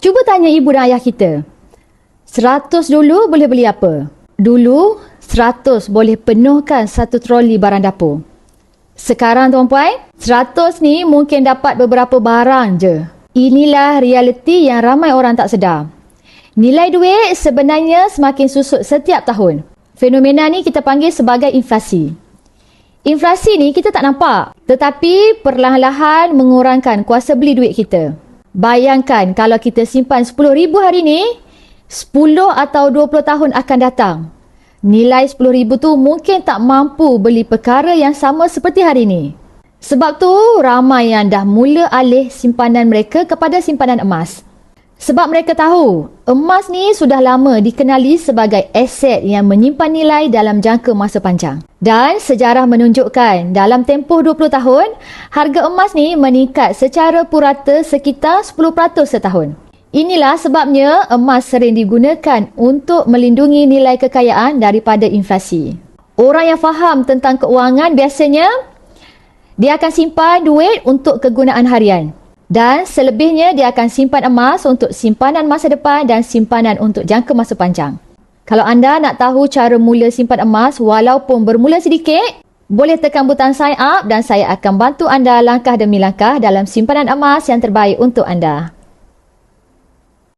Cuba tanya ibu dan ayah kita. 100 dulu boleh beli apa? Dulu, 100 boleh penuhkan satu troli barang dapur. Sekarang tuan-puan, 100 ni mungkin dapat beberapa barang je. Inilah realiti yang ramai orang tak sedar. Nilai duit sebenarnya semakin susut setiap tahun. Fenomena ni kita panggil sebagai inflasi. Inflasi ni kita tak nampak, tetapi perlahan-lahan mengurangkan kuasa beli duit kita. Bayangkan kalau kita simpan RM10,000 hari ni, 10 atau 20 tahun akan datang. Nilai RM10,000 tu mungkin tak mampu beli perkara yang sama seperti hari ni. Sebab tu ramai yang dah mula alih simpanan mereka kepada simpanan emas. Sebab mereka tahu, emas ni sudah lama dikenali sebagai aset yang menyimpan nilai dalam jangka masa panjang. Dan sejarah menunjukkan dalam tempoh 20 tahun, harga emas ni meningkat secara purata sekitar 10% setahun. Inilah sebabnya emas sering digunakan untuk melindungi nilai kekayaan daripada inflasi. Orang yang faham tentang keuangan biasanya, dia akan simpan duit untuk kegunaan harian. Dan selebihnya dia akan simpan emas untuk simpanan masa depan dan simpanan untuk jangka masa panjang. Kalau anda nak tahu cara mula simpan emas walaupun bermula sedikit, boleh tekan butang sign up dan saya akan bantu anda langkah demi langkah dalam simpanan emas yang terbaik untuk anda.